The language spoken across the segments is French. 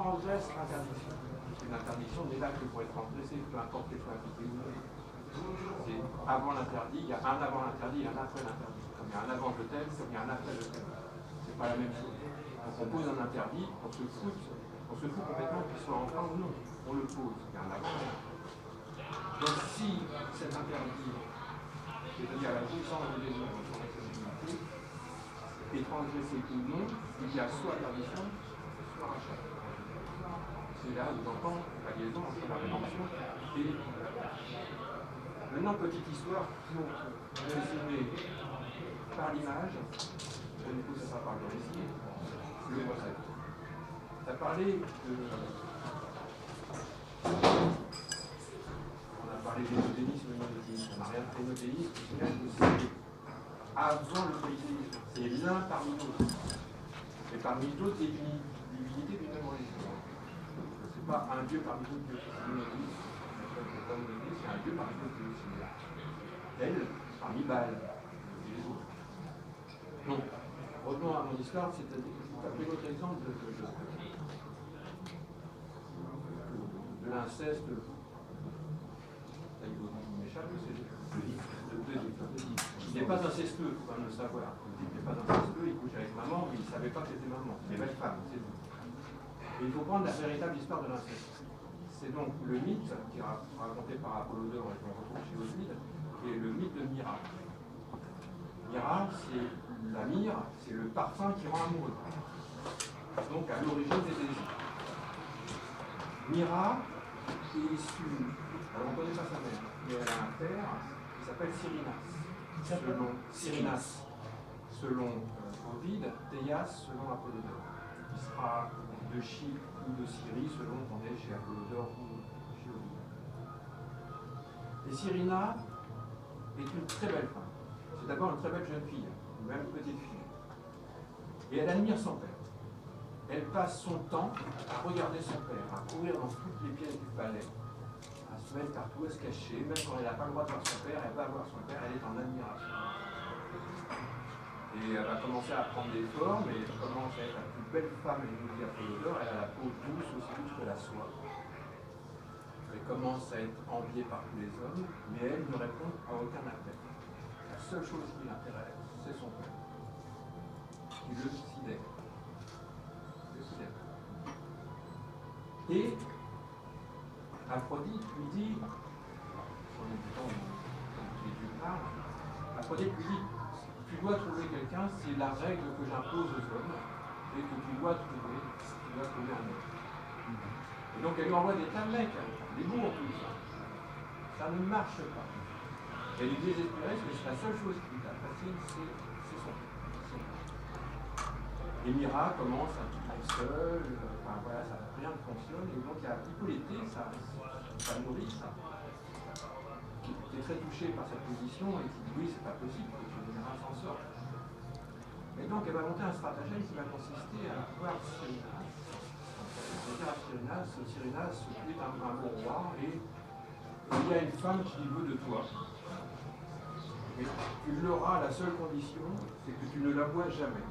transgresse l'interdiction. L'interdiction n'est là que pour être transgressée, peu importe qu'elle soit appliquée ou non. C'est avant l'interdit, il y a un avant l'interdit et un après l'interdit. Comme il y a un avant je t'aime, comme il y a un après je t'aime. C'est pas la même chose. On pose un interdit, on se fout complètement qu'il soit enfant ou non. On le pose, il y a un avant et un après. Donc si cet interdit, c'est-à-dire la jouissance de des œuvres sur la sexualité, est transgressé ou non, il y a soit perdition, soit rachat. C'est là où j'entends la liaison entre la rédemption et maintenant, petite histoire pour résumer par l'image, et du coup ça sera par le récit, le recette. Ça parlait de... On a parlé d'énothéisme, on n'a rien fait d'énothéisme, c'est avant le polythéisme, c'est l'un parmi d'autres. Et parmi d'autres, c'est une divinité d'une même religion. C'est pas un dieu parmi d'autres dieux, c'est monothéisme. C'est un dieu parmi d'autres dieux. Elle, parmi Baal et les autres. Donc, revenons à mon histoire, c'est-à-dire que je vous rappelle l'autre exemple de l'inceste. Il m'échappe, c'est il n'est pas incestueux, il faut quand même le savoir. Il n'est pas incestueux, il couche avec maman, mais il ne savait pas que c'était maman. C'est belle femme, c'est tout. Et il faut prendre la véritable histoire de l'inceste. C'est donc le mythe qui est raconté par Apollodore et qu'on retrouve chez Oswald, qui est le mythe de Mira. Mira, c'est la myrrhe, c'est le parfum qui rend amoureux. Donc à l'origine des désirs. Mira est issue, alors on ne connaît pas sa mère, mais elle a un père qui s'appelle Cyrinas. Selon Ovide, Théias selon Apollodore. Il sera de Chypre ou de Syrie selon qu'on est chez Apollodore ou chez Ovide. Et Cyrina est une très belle femme. C'est d'abord une très belle jeune fille, une belle petite fille. Et elle admire son père. Elle passe son temps à regarder son père, à courir dans toutes les pièces du palais, à se mettre partout, à se cacher. Même quand elle n'a pas le droit de voir son père, elle va voir son père, elle est en admiration. Et elle va commencer à prendre des formes, et elle commence à être la plus belle femme, et nous dit Apollodore, elle a la peau douce, aussi douce que la soie. Elle commence à être enviée par tous les hommes, mais elle ne répond à aucun appel. La seule chose qui l'intéresse, c'est son père. Qui le sidère. Et Aphrodite lui dit, en écoutant les dieux parlent, Aphrodite lui dit, tu dois trouver quelqu'un, c'est la règle que j'impose aux hommes, et que tu dois trouver un homme. Et donc elle lui envoie des tas de mecs, des bourgs, tout ça. Ça ne marche pas. Elle est désespérée, parce que c'est la seule chose qui la fascine, c'est son père. Et Mira commence à être seule, enfin voilà, rien ne fonctionne, et donc il y a Hippolyté, sa nourrice, qui est très touchée par cette position et qui dit oui, c'est pas possible que Mira s'en sorte. Et donc elle va monter un stratagème qui va consister à voir Cyrinas, Cyrinas est un bon roi, et il y a une femme qui veut de toi. Et tu l'auras, la seule condition, c'est que tu ne la vois jamais.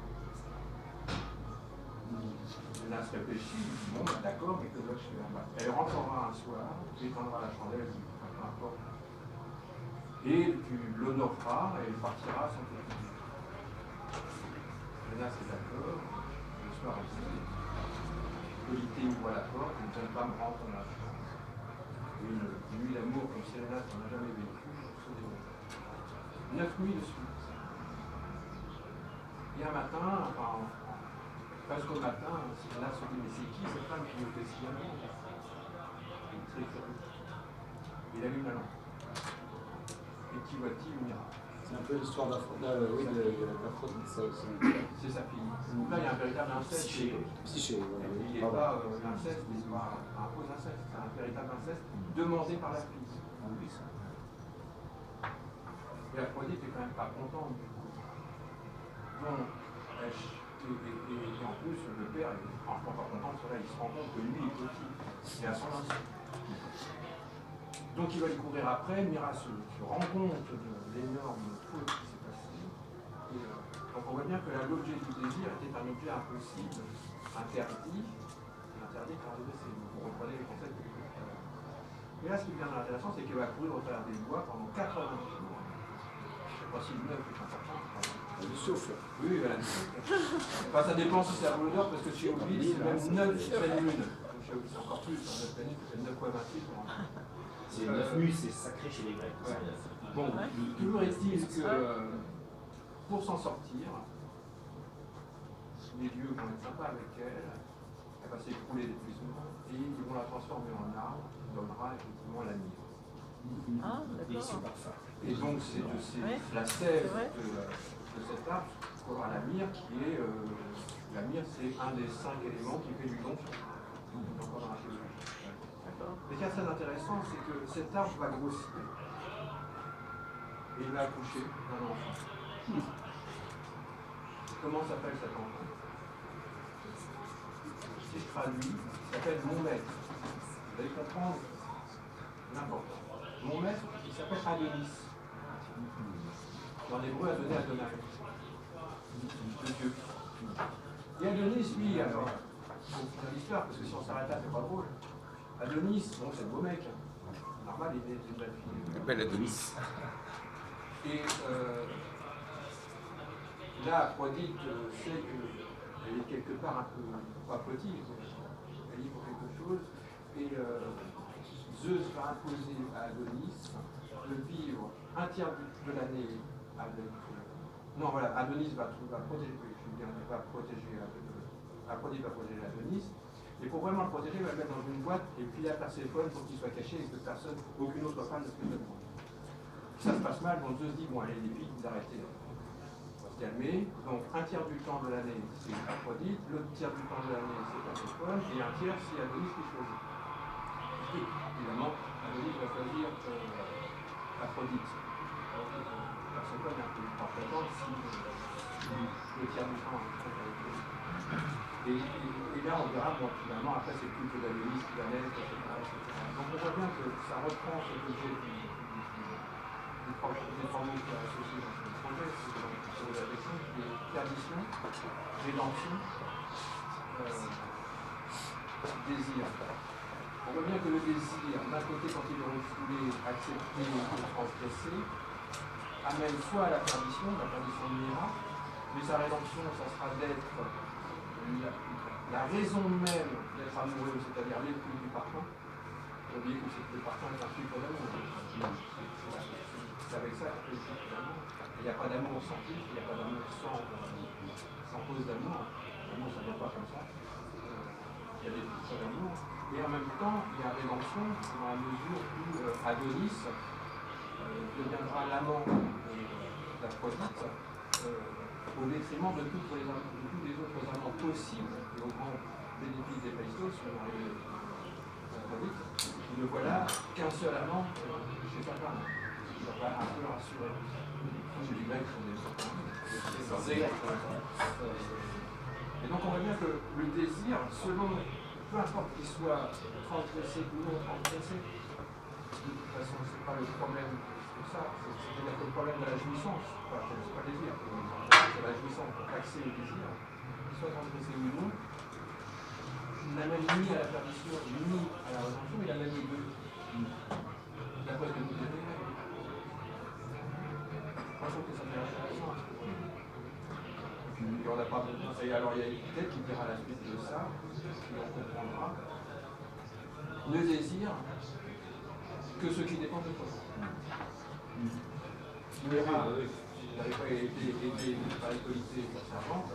Cyrinas réfléchit, il dit bon, d'accord, mais que dois-je faire? Elle rentrera un soir, tu éteindras la chandelle, peu importe, et tu l'honoreras et elle partira sans te dire. Cyrinas est d'accord, le soir aussi, Hippolyté ouvre la porte, une jeune femme rentre dans la chambre. Une nuit d'amour comme Cyrinas n'en a jamais vécu, se déroule. 9 nuits de suite. Et un matin, presque au matin, Cyrinas se dit mais c'est qui cette femme qui me fait si amour? Très curieux. Il allume la lampe. Et qui voit-il? Mira. C'est un peu l'histoire d'Aphrodite, c'est sa fille. Donc là, il y a un véritable inceste. Psyché, voilà. Il n'est pas l'inceste, il n'est pas un faux inceste, c'est un véritable inceste demandé par la fille. Et Aphrodite n'est quand même pas contente du coup. Donc, et en plus, le père est franchement pas content de cela, il se rend compte que lui est petit, et à son insu. Donc il va lui courir après, Mira se rend compte de l'énorme faute qui s'est passée. Et, donc on voit bien que l'objet du désir était un objet impossible, interdit quand Et là, ce qui devient intéressant, c'est qu'il va courir au travers des bois pendant 80 jours. Je ne sais pas si le 9 est important. Du souffle. Oui, voilà. Enfin, ça dépend si c'est à boule d'or, parce que chez Ovid, c'est même 9 pleines lunes. Donc chez Ovid, c'est encore plus. 9 pleines lunes, c'est 9 fois 28. C'est 9 nuits, c'est sacré chez les Grecs. Ouais. Bon, toujours est-il que pour s'en sortir, les dieux vont être sympas avec elle, elle va s'écrouler d'épuisement et ils vont la transformer en arbre qui donnera effectivement la myrrhe. Ah, d'accord. Et donc c'est de la sève de cet arbre qu'aura la myrrhe qui est la myrrhe, c'est un des 5 éléments qui fait du don. Encore dans la théologie. Ce qui est très intéressant, c'est que cet arbre va grossir et il va accoucher d'un enfant. Comment s'appelle cet enfant? Si je traduis, il s'appelle mon maître. Vous allez comprendre l'important. Mon maître, il s'appelle Adonis. En hébreu, Adonai, Adonai. Le Dieu. Et Adonis, lui, alors, il faut finir l'histoire, parce que si on s'arrête là, c'est pas drôle. Adonis, bon, c'est le beau mec. Normal, il est une belle fille. Belle Adonis. Et là, Aphrodite sait qu'elle est quelque part un peu pas fautive, elle est pour quelque chose, et Zeus va imposer à Adonis de vivre un tiers de l'année avec. Non, voilà, Adonis va protéger, Aphrodite va protéger Adonis, et pour vraiment le protéger, il va le mettre dans une boîte et puis la Perséphone pour qu'il soit caché et que personne, aucune autre femme ne puisse le prendre. Ça se passe mal, donc Zeus dit bon, allez, les filles, vous arrêtez. Calmer. Donc un tiers du temps de l'année c'est Aphrodite, l'autre tiers du temps de l'année c'est Perséphone, et un tiers c'est Adonis qui choisit. Et évidemment, Adonis va choisir Aphrodite. Perséphone est un peu pas présente si le tiers du temps est avec lui. Et là on verra, bon, finalement après c'est le culte d'Adonis qui va naître, etc., etc. Donc on voit bien que ça reprend ce objet des trois mots qui est associé dans ce projet, c'est la question qui est perdition, rédemption, désir. On voit bien que le désir, d'un côté quand il est refoulé, accepté et transgressé, amène soit à la perdition de l'ira, mais sa rédemption, ça sera d'être la raison même d'être amoureux, c'est-à-dire l'époux du parfum. Vous oubliez que le parfum est un filtre d'amour. C'est avec ça que il n'y a pas d'amour sans filtre, il n'y a pas d'amour sans cause d'amour. L'amour, ça ne vient pas comme ça. Il y a des filtres d'amour. Et en même temps, il y a rédemption dans la mesure où Adonis deviendra l'amant d'Aphrodite au détriment de tous les autres amants possibles et au grand bénéfice des Païstos, sur l'arrivée d'Aphrodite. Ne voilà qu'un seul amant chez sa femme. Ça va un peu rassurer. Chez les Grecs, sont des et donc on voit bien que le désir, selon, peu importe qu'il soit transgressé ou non transgressé, de toute façon, ce n'est pas le problème de ça. C'est-à-dire que le problème de la jouissance, enfin, c'est pas le désir, c'est la jouissance, l'accès au désir, qu'il soit transgressé ou non, n'amène ni à la perdition, ni à la rédemption, il amène les deux. D'après ce que nous disons, moi je trouve que ça fait intéressant. Et on n'a pas besoin. Et alors il y a peut-être qui dira la suite de ça, et on comprendra. Ne désire que ce qui dépend de toi. Tu verras, il n'avait pas été aidé par l'autorité de sa servante,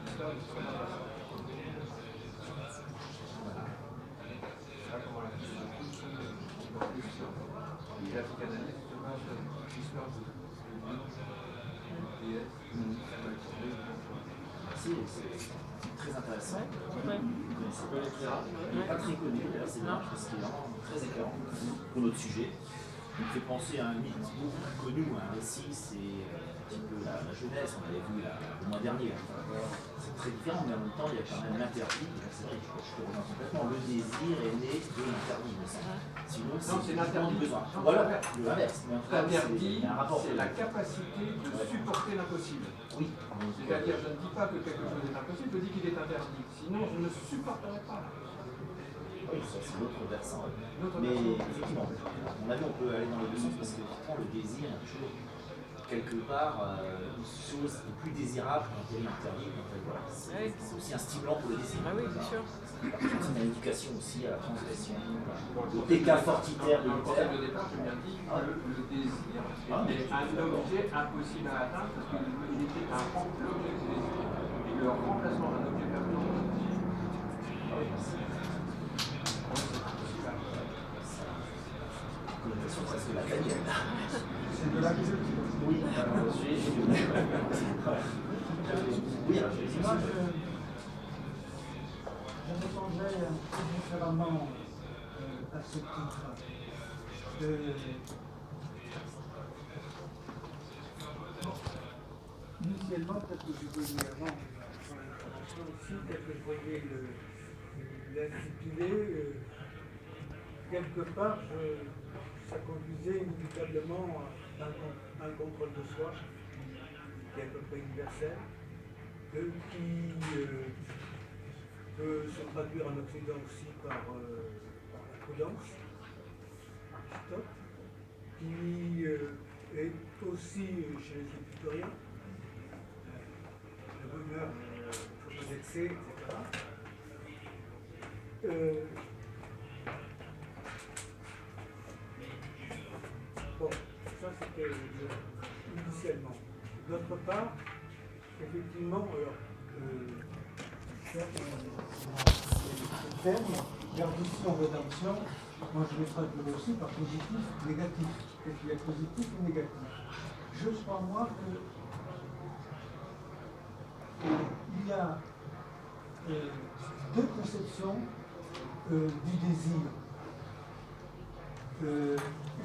l'histoire de ce qu'on a passé. Voilà comment la et la psychanalyse se base sur l'histoire de C'est très intéressant. C'est pas l'éclairage. Il n'est pas très connu, d'ailleurs, c'est bien, parce qu'il est vraiment très éclairant pour notre sujet. Il me fait penser à un mythe beaucoup plus connu, un récit, c'est un petit peu la Genèse, on avait vu le mois dernier. C'est très différent, mais en même temps, il y a quand même l'interdit. C'est vrai, je te rejoins complètement. Le désir est né de l'interdit, il me semble. Sinon, c'est l'interdit. Besoin. Voilà, l'inverse. L'interdit, c'est la capacité de supporter l'impossible. Oui. C'est-à-dire, je ne dis pas que quelque chose est impossible, je dis qu'il est interdit. Sinon, je ne supporterai pas. Oui, ça c'est l'autre versant. Mais effectivement, à mon avis, on peut aller dans les deux sens parce que le désir est toujours quelque part une chose est plus désirable quand elle est interdite. Voilà. C'est aussi un stimulant pour le désir. Ah oui, bien sûr. C'est une indication aussi à la transgression. Le pécat fortitaire de Dans le Luther. concept de départ, tu viens de dire le désir est un objet impossible à atteindre parce qu'il était l'objet du désir. Et le remplacement d'un objet permanent dans le désir. Connotation presque la Daniel. C'est de la musique. Oui, j'ai vu. Oui, alors j'ai Moi, je répondrais un peu différemment à ce titre. Initialement, peut-être que je voyais avant l'intervention aussi, peut-être que je voyais l'intitulé, quelque part, ça conduisait inévitablement à un contrôle de soi, qui est à peu près universel, qui peut se traduire en Occident aussi par la prudence, Aristote, qui est aussi chez les épicuriens, le bonheur, il ne faut pas d'excès, etc. Bon, ça c'était initialement. D'autre part, effectivement, alors, ce terme, perdition, rédemption, moi je vais traduire aussi par positif, négatif. Qu'est-ce qu'il y a de positif ou négatif? Je crois, moi, qu'il y a deux conceptions du désir.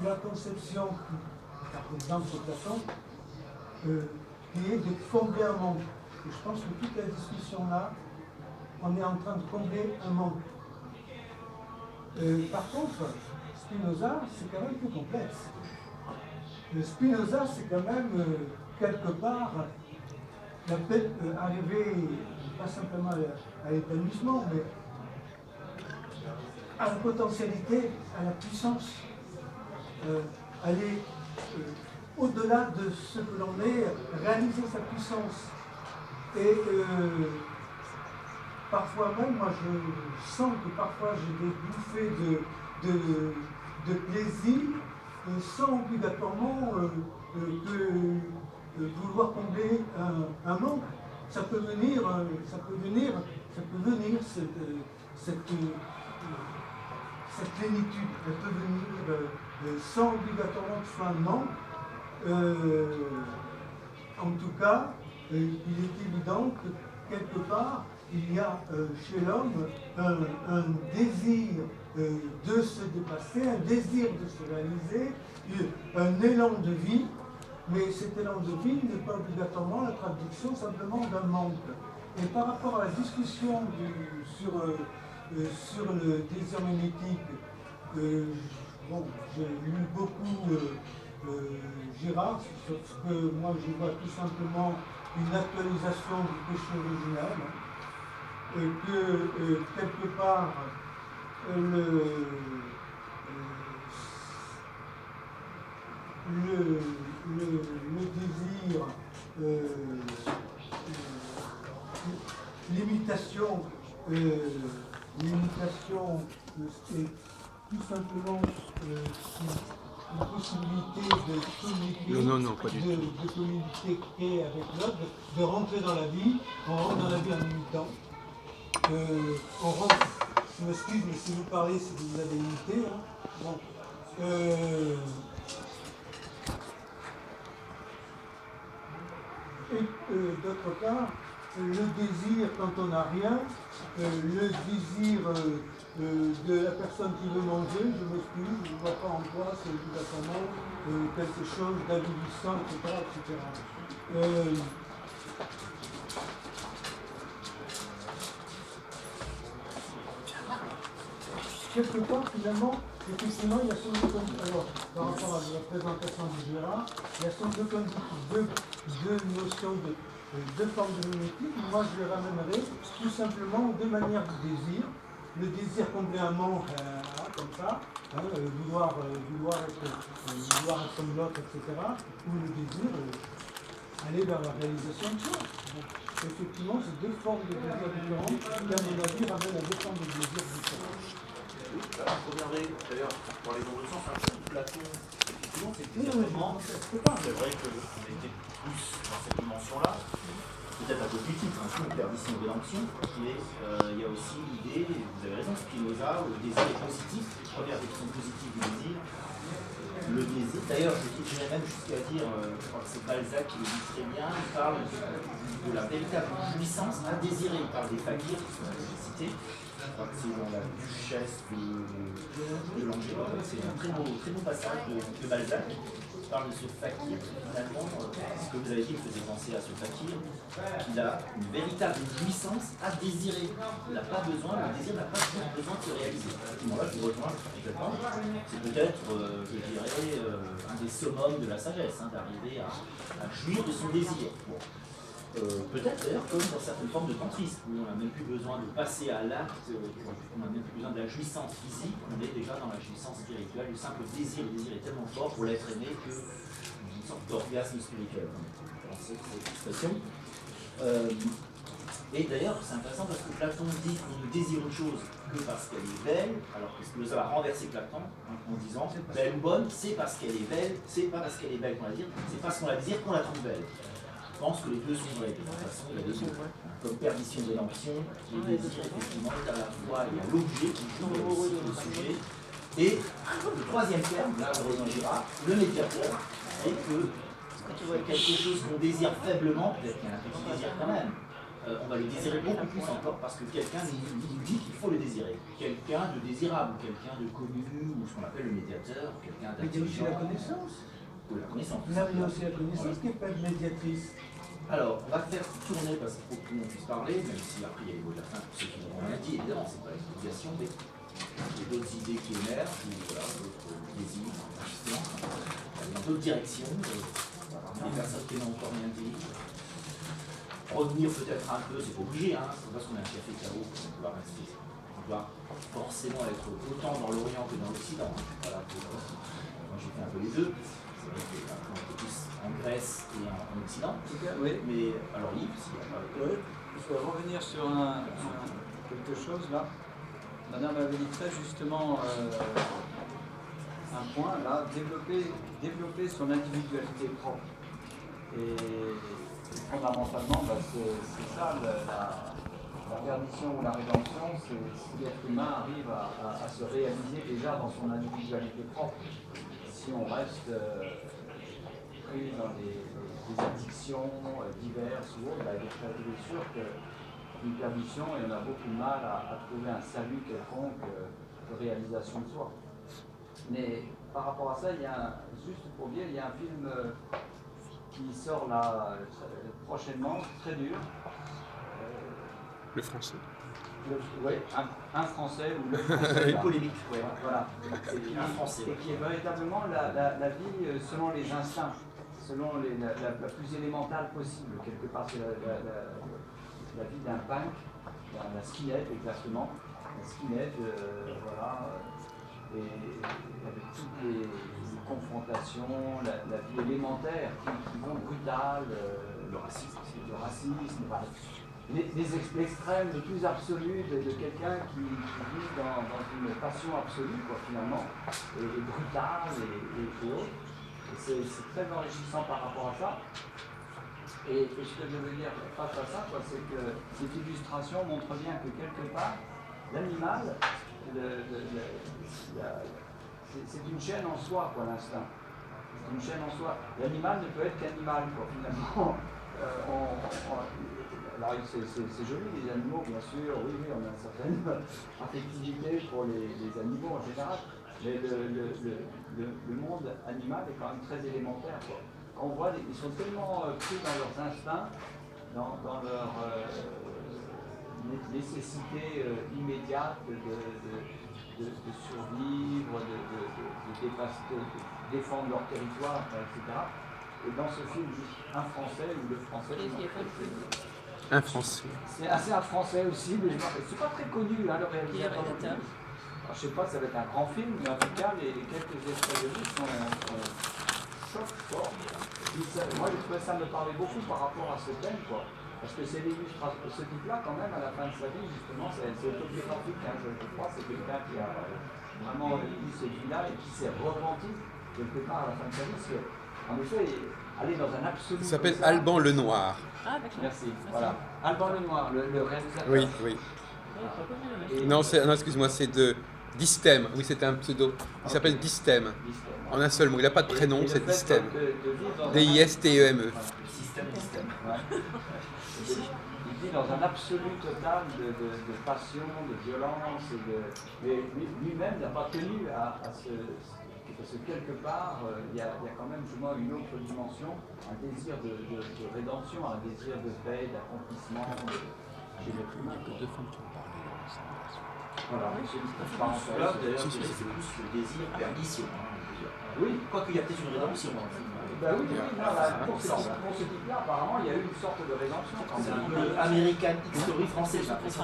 La conception qui représente Platon, qui est de combler un manque. Et je pense que toute la discussion là, on est en train de combler un manque. Par contre, Spinoza, c'est quand même plus complexe. Spinoza, c'est quand même quelque part arriver, pas simplement à l'épanouissement, mais à la potentialité, à la puissance, aller au-delà de ce que l'on est, réaliser sa puissance. Et parfois même, moi je sens que parfois j'ai des bouffées de plaisir sans obligatoirement vouloir combler un manque. Ça peut venir cette plénitude, elle peut venir sans obligatoirement que ce soit un manque. En tout cas, il est évident que quelque part, il y a chez l'homme un désir de se dépasser, un désir de se réaliser, un élan de vie, mais cet élan de vie n'est pas obligatoirement la traduction simplement d'un manque. Et par rapport à la discussion sur le désir mémétique, bon, j'ai lu beaucoup Girard, sur ce que moi je vois tout simplement une actualisation du péché original, et que quelque part le désir, l'imitation, c'est tout simplement une possibilité de communiquer, de communiquer avec l'autre, de rentrer dans la vie, on rentre dans la vie en imitant. On rentre, je m'excuse, mais si vous parlez, c'est que vous avez imité. Hein. Bon. Et d'autre part, le désir quand on n'a rien, le désir de la personne qui veut manger, je m'excuse, je ne vois pas en quoi c'est obligatoirement quelque chose d'avilissant, etc. Quelque part, finalement, effectivement, il y a sans doute, alors, par rapport à la présentation du Gérard, il y a sans doute deux notions deux formes de mimétique. Moi, je les ramènerai tout simplement deux manières de désir. le désir combler un manque, comme ça, vouloir être comme l'autre, etc. Ou le désir aller vers la réalisation de soi. Donc, effectivement, c'est deux formes de désir différentes qui, à mon avis, ramènent à deux formes de désir différentes. Oui, alors, vous reviendrez d'ailleurs pour aller dans le sens un peu de Platon. Effectivement, c'est exactement. C'est vrai qu'on était plus dans cette dimension-là. Peut-être un peu plus titre, un peu perdition et rédemption, mais il y a aussi l'idée, vous avez raison, Spinoza, où le désir est positif, première définition positive du désir. Le désir, d'ailleurs, j'irais même jusqu'à dire, je crois que c'est Balzac qui le dit très bien, il parle de la véritable jouissance indésirée, il parle des fakirs qui sont cités. Je crois que c'est dans la Duchesse de Langeais, c'est un très beau passage de Balzac. Il parle de ce fakir, finalement, ce que vous avez dit me faisait penser à ce fakir, qu'il a une véritable jouissance à désirer. Il n'a pas besoin, le désir n'a pas besoin de se réaliser. Là, je vous rejoins complètement. C'est peut-être, je dirais, un des summums de la sagesse, d'arriver à jouir de son désir. Bon. Peut-être d'ailleurs comme dans certaines formes de tantrisme, où on n'a même plus besoin de passer à l'acte, on n'a même plus besoin de la jouissance physique, on est déjà dans la jouissance spirituelle, le simple désir, le désir est tellement fort pour l'être aimé que une sorte d'orgasme spirituel, dans cette expression. Et d'ailleurs, c'est intéressant parce que Platon dit qu'on ne désire autre chose que parce qu'elle est belle, alors que Spinoza va renverser Platon en disant belle ou bonne, c'est parce qu'elle est belle, c'est pas parce qu'elle est belle qu'on la désire, c'est parce qu'on la désire qu'on la trouve belle. Je pense que les deux sont vrais, de toute façon, il y a les deux. Comme perdition et rédemption, les désirs, effectivement, à la fois, il y a l'objet qui joue aussi le sujet. Et le troisième terme, là, Renan Girard, le médiateur, c'est que quelque chose qu'on désire faiblement, peut-être qu'il y a un petit désir quand même, on va le désirer beaucoup plus encore parce que quelqu'un nous dit qu'il faut le désirer. Quelqu'un de désirable, quelqu'un de connu, ou ce qu'on appelle le médiateur, quelqu'un d'intelligent. Mais il y a aussi la connaissance. Oui, la connaissance. Il y a aussi la connaissance qui n'est pas médiatrice. Alors, on va faire tourner parce qu'il faut que tout le monde puisse parler, même si après il y a les mots de la fin pour ceux qui n'auront rien dit, évidemment, c'est pas l'explication, mais il y a d'autres idées qui émergent, ou voilà, d'autres désirs, justement, dans d'autres directions, des personnes qui n'ont encore rien dit. Revenir peut-être un peu, c'est pas obligé, c'est pas parce qu'on a un café chaos qu'on doit rester. On doit forcément être autant dans l'Orient que dans l'Occident. Voilà, moi j'ai fait un peu les deux. C'est vrai qu'on était plus en Grèce et en Occident. Oui. Mais alors Yves, s'il n'y a pas de... Je voudrais revenir sur quelque chose là. Madame avait dit très justement un point là, développer son individualité propre. Et fondamentalement, c'est ça la perdition ou la rédemption, c'est si l'être humain arrive à se réaliser déjà dans son individualité propre. Si on reste pris dans des addictions diverses ou autres, il est sûr qu'une perdition, et on a beaucoup de mal à trouver un salut quelconque de réalisation de soi. Mais par rapport à ça, juste pour dire, il y a un film qui sort là prochainement, très dur. Le français. Oui, un français ou le français. Une polémique, ouais. Voilà. C'est un français. Et qui est véritablement la vie selon les instincts, selon la plus élémentale possible. Quelque part, c'est la vie d'un punk, la skinhead exactement. La skinhead, voilà. Et avec toutes les confrontations, la vie élémentaire qui vont brutale, le racisme, l'extrême le plus absolu de quelqu'un qui vit dans une passion absolue, quoi, finalement, et brutale et autres. Et c'est très enrichissant par rapport à ça. Et ce que je veux dire face à ça, c'est que cette illustration montre bien que quelque part, l'animal, c'est une chaîne en soi, quoi, l'instinct. C'est une chaîne en soi. L'animal ne peut être qu'animal, quoi, finalement. Alors, c'est joli, les animaux, bien sûr, oui, on a une certaine affectivité pour les animaux en général, mais le monde animal est quand même très élémentaire, quoi. Quand on voit, ils sont tellement pris dans leurs instincts, dans leur nécessité immédiate de survivre, de défendre leur territoire, etc. Et dans ce film, juste un Français, ou le Français... Un Français. C'est assez un français aussi, mais c'est pas très connu, hein, le réalisateur. réalisateur. Alors, je sais pas, ça va être un grand film, mais en tout cas, les quelques extraits de lui sont choc fort. Moi, je trouvais ça me parlait beaucoup par rapport à ce thème, quoi. Parce que c'est l'illustration, ce type-là, quand même, à la fin de sa vie, justement, c'est autobiographique, hein, je crois, c'est quelqu'un qui a vraiment eu cette vie-là et qui s'est repenti quelque part à la fin de sa vie, parce que, en effet, aller dans un absolu. Il s'appelle comme ça- Alban Lenoir. Ah, d'accord. Merci, voilà. Alban Lenoir, le réalisateur. Oui, oui. Oui, pas connu, le mec. Et- Non, excuse-moi, c'est de Distem. Oui, c'était un pseudo. Il s'appelle Distem. En un seul mot. Il n'a pas de prénom, Et le c'est fait Distem. de vivre dans un- D-I-S-T-E-M-E. Voilà, le système. Ouais. Il vit dans un absolu total de passion, de violence, mais lui-même n'a pas tenu à ce. Parce que quelque part, il y a quand même, je vois, une autre dimension, un désir de rédemption, un désir de paix, d'accomplissement chez l'être humain. Deux femmes qui ont parlé dans cette Voilà, c'est une petite parenthèse. Là, d'ailleurs, Si, si, c'est plus le désir perdition. Oui, Quoique, il y a peut-être une rédemption. bah oui, pour ce type-là, apparemment, il y a eu une sorte de rédemption. quand C'est un même. peu American History français, j'ai l'impression.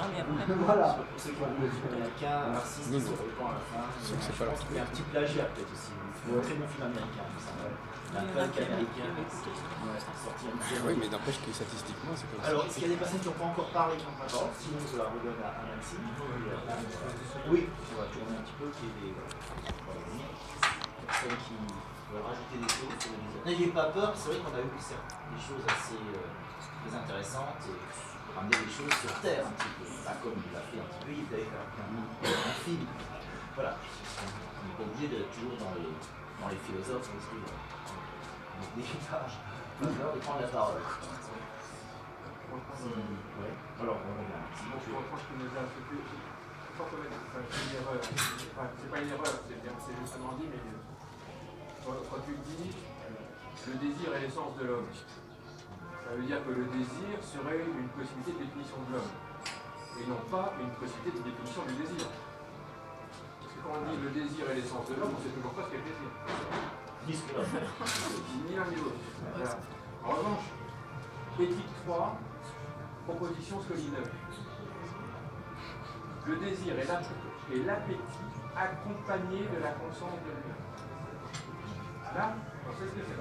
Voilà. Pour ceux qui ont vu le film américain, Narcisse qui se répand à la fin. C'est que c'est pas Je la pense qu'il y a un petit plagiat peut-être aussi. Un très bon film américain, il me semble. Un punk américain sorti en Oui, mais n'empêche que statistiquement, c'est comme ça. Alors, est-ce qu'il y a des personnes qui n'ont pas encore parlé qui ont pas parlé? Sinon, je la redonne à Maxime. Oui, on va tourner un petit peu, qui est des personnes qui veulent rajouter des choses sur le design. N'ayez pas peur, c'est vrai qu'on a eu des choses assez très intéressantes et ramener des choses sur Terre un petit peu. Pas comme il l'a fait un petit peu, il avait fait un film. Voilà. On n'est pas obligé d'être toujours dans les philosophes, parce que des pages. Alors, il prend la parole. Ouais. Alors, on revient. Sinon, Je pense qu'il nous a un peu plus. C'est une erreur. Enfin, c'est pas une erreur, c'est justement dit, mais quand tu dis le désir est l'essence de l'homme, ça veut dire que le désir serait une possibilité de définition de l'homme, et non pas une possibilité de définition du désir. Parce que quand on dit le désir est l'essence de l'homme, on ne sait toujours pas ce qu'est le désir. Ni l'un ni l'autre. Voilà. En revanche, éthique 3, proposition solidaire. Le désir et l'appétit accompagnés de la conscience de lui. Là, on sait ce que c'est.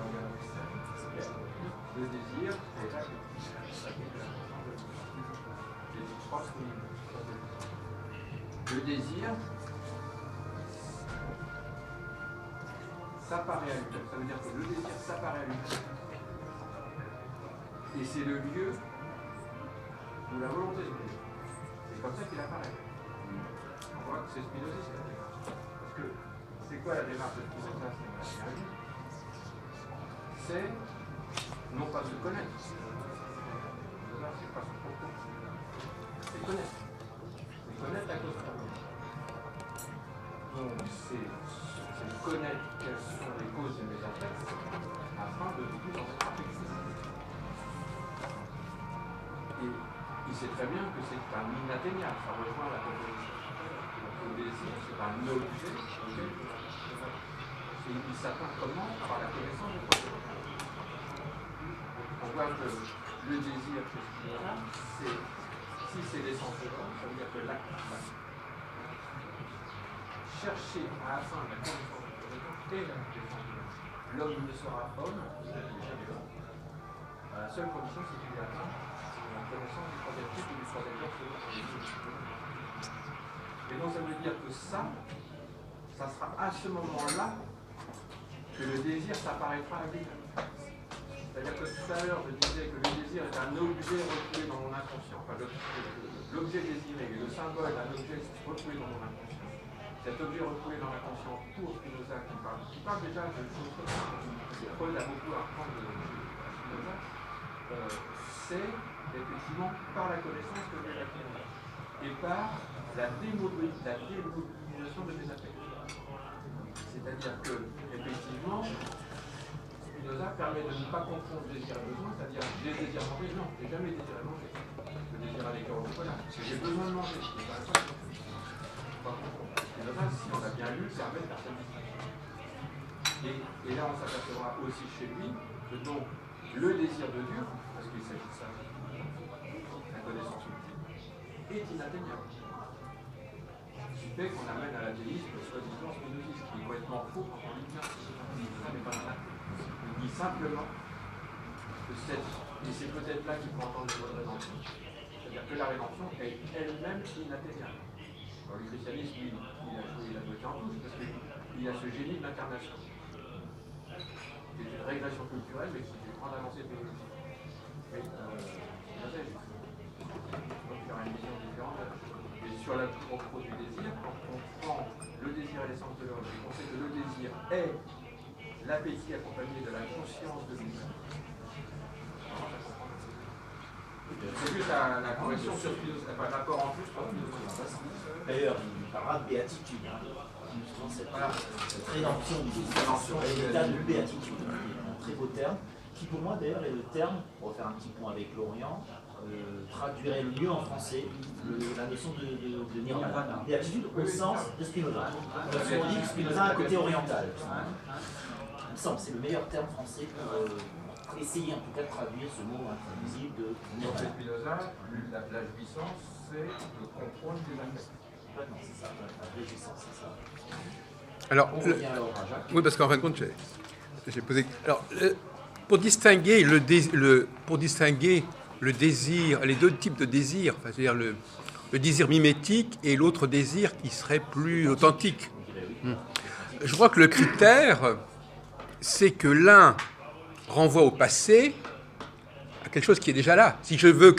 Le désir et l'appétit. Éthique 3, le désir s'apparaît à lui. Ça veut dire que le désir s'apparaît à lui. Et c'est le lieu de la volonté de Dieu. C'est comme ça qu'il apparaît. On voit que c'est spinoziste la démarche. Parce que c'est quoi la démarche de Spinoza? C'est non pas se connaître. Spinoza, c'est pas son propos. C'est connaître. C'est connaître la cause première. Donc c'est connaître quelles sont les causes de mes affects afin de vivre dans cette affective. Et il sait très bien que c'est un inatteignable, ça rejoint la proposition. Le désir, c'est un objet auquel il s'atteint comment? Par la connaissance de quoi? On voit que le désir, si c'est l'essence de l'homme, ça veut dire que l'acte, chercher à atteindre la connaissance de l'homme et la défense de l'homme. L'homme ne sera homme, jamais l'homme. La seule condition, c'est qu'il atteint la connaissance du troisième type ou du troisième genre selon la définition. Et donc ça veut dire que ça sera à ce moment-là que le désir s'apparaîtra à lui-même. C'est-à-dire que tout à l'heure je disais que le désir est un objet refoulé dans mon inconscient. Enfin, l'objet désiré et le symbole d'un objet refoulé dans mon inconscient. Cet objet refoulé dans l'inconscient pour Spinoza qui parle déjà de choses comme ça. Paul a beaucoup à apprendre de Spinoza. C'est effectivement par la connaissance que j'ai l'acquérir et par la démobilisation de mes affects. C'est-à-dire que, effectivement, Spinoza permet de ne pas confondre désir et besoin, c'est-à-dire j'ai désir à manger, non, j'ai jamais désiré manger. Je désire aller cœur au chocolat, parce que j'ai besoin de manger. Spinoza, si on a bien lu, permet de faire cette distinction. Et là, on s'apercevra aussi chez lui que donc le désir de Dieu, parce qu'il s'agit de ça, l'essence ultime, est inatteignable. Ce qui fait qu'on amène à l'athéisme soi-disant spinoziste, qui est complètement faux quand on dit bien. Ça n'est pas un athée. Il dit simplement que et c'est peut-être là qu'il faut entendre le mot de rédemption, c'est-à-dire que la rédemption est elle-même inatteignable. Alors, le christianisme, lui, il a joué la beauté en touche, parce qu'il a ce génie de l'incarnation. C'est une régression culturelle, mais c'est une grande avancée théologique. Mais, donc il y aura une vision différente. Et sur la propos du désir, quand on prend le désir et l'essence de l'homme, et qu'on sait que le désir est l'appétit accompagné de la conscience de lui-même. C'est juste la correction sur l'apport en plus. D'ailleurs, il parlera de béatitude. Justement, cette rédemption du désir est l'état de béatitude. Un très beau terme, qui pour moi d'ailleurs est le terme, pour faire un petit point avec l'Orient, traduirait le mieux en français la notion de nirvana. Béatitude au sens de Spinoza. Parce qu'on dit que Spinoza a un côté oriental. Il me semble, c'est le meilleur terme français pour essayer en tout cas de traduire ce mot intraduisible de nirvana. Spinoza, la jouissance, c'est le contrôle des affects. C'est ça, la jouissance, c'est ça. Alors, On revient alors à Jacques. oui, parce qu'en fin de compte, j'ai posé. Alors, pour distinguer le désir, les deux types de désir, enfin, c'est-à-dire le désir mimétique et l'autre désir qui serait plus authentique. Je crois que le critère, c'est que l'un renvoie au passé, à quelque chose qui est déjà là. Si je veux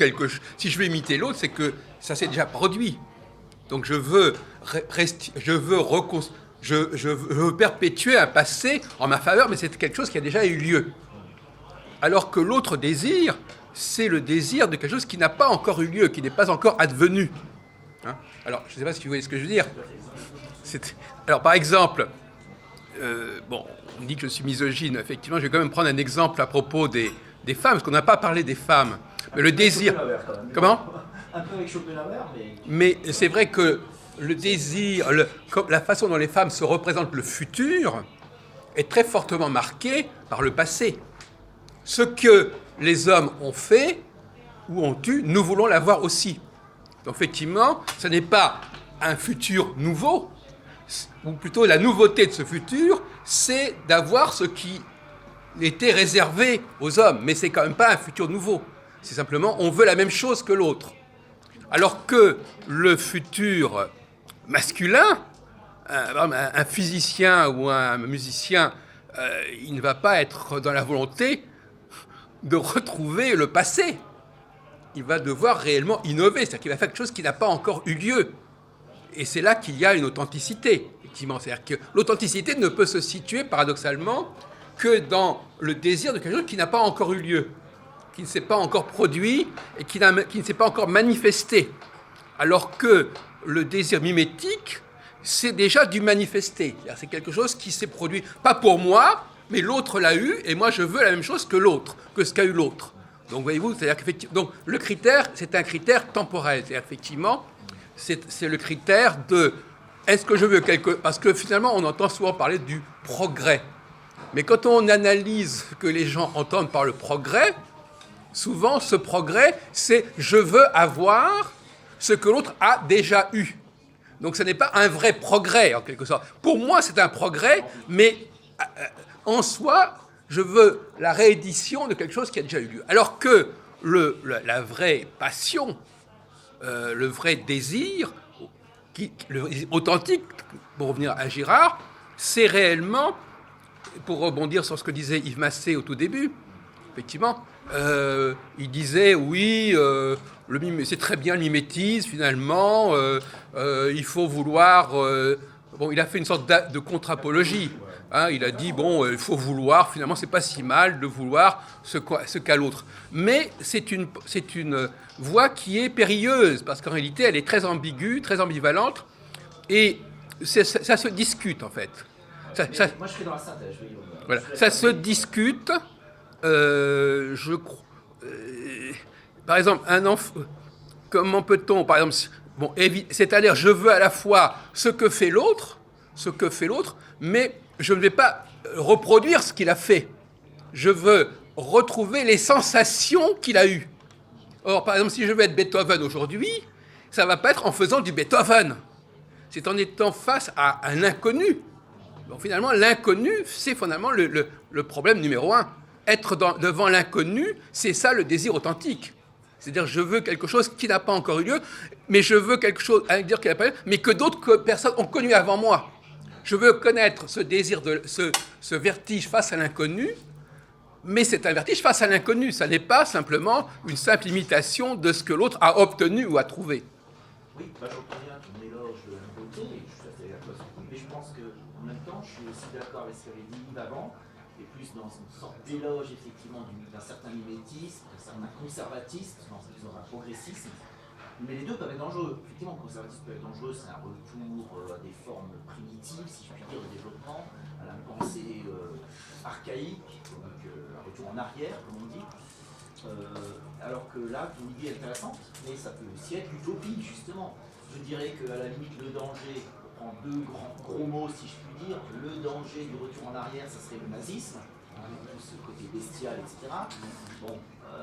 imiter l'autre, c'est que ça s'est déjà produit. Donc je veux perpétuer un passé en ma faveur, mais c'est quelque chose qui a déjà eu lieu. Alors que l'autre désir, c'est le désir de quelque chose qui n'a pas encore eu lieu, qui n'est pas encore advenu. Hein? Alors, je ne sais pas si vous voyez ce que je veux dire. Alors, par exemple, on dit que je suis misogyne. Effectivement, je vais quand même prendre un exemple à propos des femmes, parce qu'on n'a pas parlé des femmes. Mais le désir... Comment ? Un peu avec Schopenhauer, mais c'est vrai que le désir, la façon dont les femmes se représentent le futur est très fortement marquée par le passé. Ce que les hommes ont fait ou ont eu, nous voulons l'avoir aussi. Donc effectivement, ce n'est pas un futur nouveau, ou plutôt la nouveauté de ce futur, c'est d'avoir ce qui était réservé aux hommes. Mais c'est quand même pas un futur nouveau. C'est simplement, on veut la même chose que l'autre. Alors que le futur masculin, un physicien ou un musicien, il ne va pas être dans la volonté de retrouver le passé. Il va devoir réellement innover, c'est-à-dire qu'il va faire quelque chose qui n'a pas encore eu lieu. Et c'est là qu'il y a une authenticité, effectivement. C'est-à-dire que l'authenticité ne peut se situer, paradoxalement, que dans le désir de quelque chose qui n'a pas encore eu lieu, qui ne s'est pas encore produit et qui ne s'est pas encore manifesté. Alors que le désir mimétique, c'est déjà du manifesté. C'est quelque chose qui s'est produit, pas pour moi, mais l'autre l'a eu, et moi je veux la même chose que l'autre, que ce qu'a eu l'autre. Donc voyez-vous, c'est-à-dire qu'effectivement, donc le critère, c'est un critère temporel. C'est-à-dire effectivement, c'est le critère de est-ce que je veux parce que finalement, on entend souvent parler du progrès. Mais quand on analyse ce que les gens entendent par le progrès, souvent ce progrès, c'est je veux avoir ce que l'autre a déjà eu. Donc ce n'est pas un vrai progrès, en quelque sorte. Pour moi, c'est un progrès, mais en soi, je veux la réédition de quelque chose qui a déjà eu lieu. Alors que la vraie passion, le vrai désir, authentique, pour revenir à Girard, c'est réellement, pour rebondir sur ce que disait Yves Massé au tout début, effectivement, il disait, oui, c'est très bien le mimétisme, finalement, il faut vouloir... il a fait une sorte de contre-apologie. Hein, il a dit, il faut vouloir, finalement, c'est pas si mal de vouloir ce qu'a l'autre. Mais c'est une voie qui est périlleuse, parce qu'en réalité, elle est très ambiguë, très ambivalente, et ça se discute, en fait. moi, je serais dans la synthèse. Voilà. Ça se discute, je crois... par exemple, un enfant... Comment peut-on, par exemple... c'est-à-dire, je veux à la fois ce que fait l'autre, mais je ne vais pas reproduire ce qu'il a fait. Je veux retrouver les sensations qu'il a eues. Or, par exemple, si je veux être Beethoven aujourd'hui, ça ne va pas être en faisant du Beethoven. C'est en étant face à un inconnu. Donc finalement, l'inconnu, c'est finalement le problème numéro un. Être devant l'inconnu, c'est ça le désir authentique. C'est-à-dire, je veux quelque chose qui n'a pas encore eu lieu, mais je veux quelque chose, à dire qu'il n'a pas eu lieu, mais que d'autres personnes ont connu avant moi. Je veux connaître ce désir, ce vertige face à l'inconnu, mais c'est un vertige face à l'inconnu. Ça n'est pas simplement une simple imitation de ce que l'autre a obtenu ou a trouvé. Oui, j'entends bien ton éloge de la nouveauté, et je suis tout à fait d'accord sur tout, mais je pense qu'en même temps, je suis aussi d'accord avec ce qu'avait dit Yves avant, et plus dans une sorte d'éloge, effectivement, d'un certain mimétisme, d'un certain conservatisme, dans un progressisme. Mais les deux peuvent être dangereux. Effectivement, le conservatisme peut être dangereux, c'est un retour à des formes primitives, si je puis dire, de développement, à la pensée archaïque, donc un retour en arrière, comme on dit. Alors que là, ton idée est intéressante, mais ça peut aussi être l'utopie, justement. Je dirais qu'à la limite, le danger, pour prendre deux gros mots, si je puis dire, le danger du retour en arrière, ça serait le nazisme, tout ce côté bestial, etc. Bon,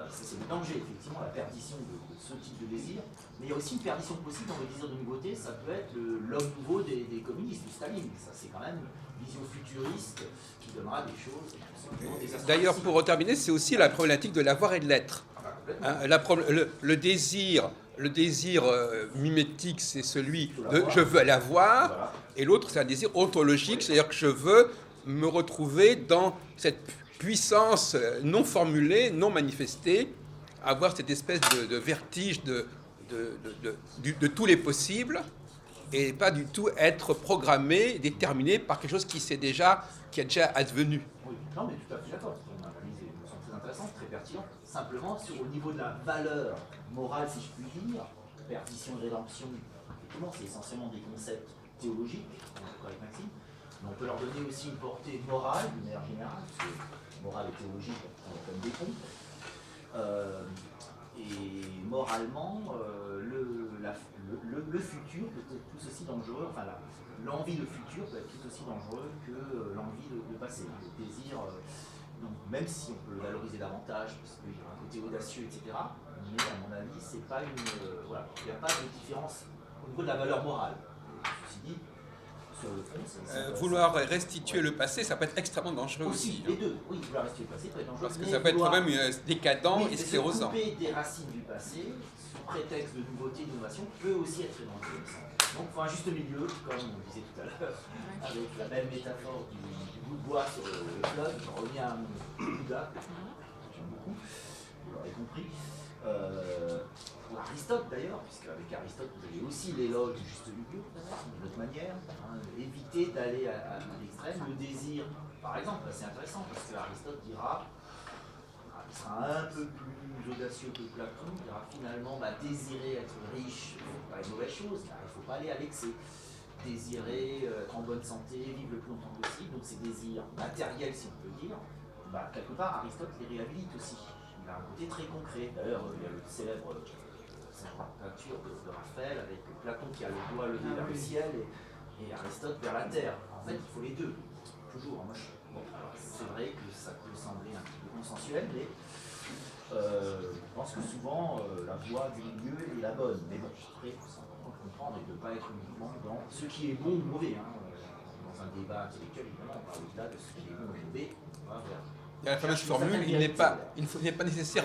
ça c'est le danger, effectivement, la perdition de ce type de désir. Mais il y a aussi une perdition possible dans le désir de nouveauté, ça peut être l'homme nouveau des communistes, de Staline. Ça c'est quand même une vision futuriste qui donnera des choses. D'ailleurs, pour terminer, c'est aussi la problématique de l'avoir et de l'être. Hein, le désir mimétique, c'est celui de je veux l'avoir, et l'autre, c'est un désir ontologique, c'est-à-dire que je veux me retrouver dans cette puissance non formulée, non manifestée, avoir cette espèce de vertige de tous les possibles, et pas du tout être programmé, déterminé par quelque chose qui est déjà advenu. Oui, non, mais tout à fait d'accord. Ton analyse me semble très intéressante, très pertinente. Simplement, au niveau de la valeur morale, si je puis dire, perdition et rédemption, effectivement, c'est essentiellement des concepts théologiques, d'accord avec Maxime, mais on peut leur donner aussi une portée morale, d'une manière générale, parce que morale et théologique, on est comme des ponts. Et moralement, le futur peut être tout aussi dangereux, enfin l'envie de futur peut être tout aussi dangereux que l'envie de passé, le désir, donc même si on peut le valoriser davantage, parce qu'il y a un côté audacieux, etc., mais à mon avis, c'est pas voilà, il n'y a pas de différence au niveau de la valeur morale. Ceci dit, sur le fond, vouloir restituer le passé, ça peut être extrêmement dangereux aussi. Les deux, oui, vouloir restituer le passé peut être dangereux. Parce que ça peut être quand même décadent et sclérosant. Se couper des racines du passé, sous prétexte de nouveauté, d'innovation, peut aussi être très dangereux. Donc il faut un juste milieu, comme on disait tout à l'heure, avec la belle métaphore du bout de bois sur le fleuve. Je reviens à mon Bouddha, que j'aime beaucoup, vous l'aurez compris. Pour Aristote d'ailleurs, puisque avec Aristote vous avez aussi l'éloge du juste milieu, d'une autre manière, éviter d'aller à l'extrême, le désir, par exemple, c'est intéressant parce que Aristote dira, il sera un peu plus audacieux que Platon, il dira finalement désirer être riche, c'est pas une mauvaise chose, car il ne faut pas aller à l'excès. Désirer être en bonne santé, vivre le plus longtemps possible, donc ces désirs matériels si on peut dire, quelque part Aristote les réhabilite aussi. Il a un côté très concret. D'ailleurs, il y a le célèbre peinture de Raphaël avec Platon qui a le doigt levé vers le ciel et Aristote vers la terre. En fait, il faut les deux. Toujours. Moi, c'est vrai que ça peut sembler un petit peu consensuel, mais je pense que souvent la voie du milieu est la bonne. Mais bon, après, c'est important de comprendre et de ne pas être uniquement dans ce qui est bon ou mauvais. Dans un débat intellectuel, évidemment, on parle au-delà de ce qui est bon ou mauvais. On va vers Il y a la fameuse formule, il n'est pas nécessaire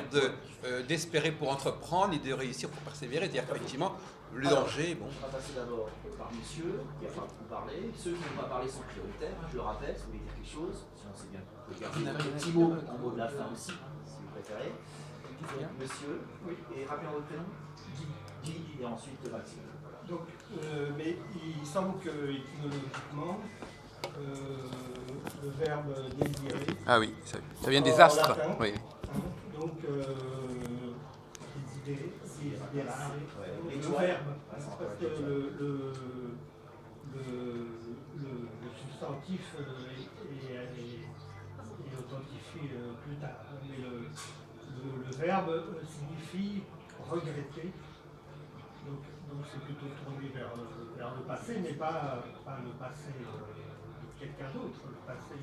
d'espérer pour entreprendre et de réussir pour persévérer. C'est-à-dire qu'effectivement, le danger, bon. On va passer d'abord par monsieur, qui a pas beaucoup parlé. Ceux qui n'ont pas parlé sont prioritaires, je le rappelle, si vous voulez dire quelque chose, sinon c'est bien. Vous pouvez garder un petit mot en mot de la fin aussi, si vous préférez. Monsieur, oui. Et rappelez votre prénom. Guy, et ensuite Maxime. Donc, mais il semble que étymologiquement, le verbe désirer. Ah oui, ça vient des astres. Latin, Oui. Donc, désirer, le verbe. Parce que le substantif est authentifié plus tard. Mais le verbe signifie regretter. Donc c'est plutôt tourné vers le passé, mais pas le passé de quelqu'un d'autre. Le passé,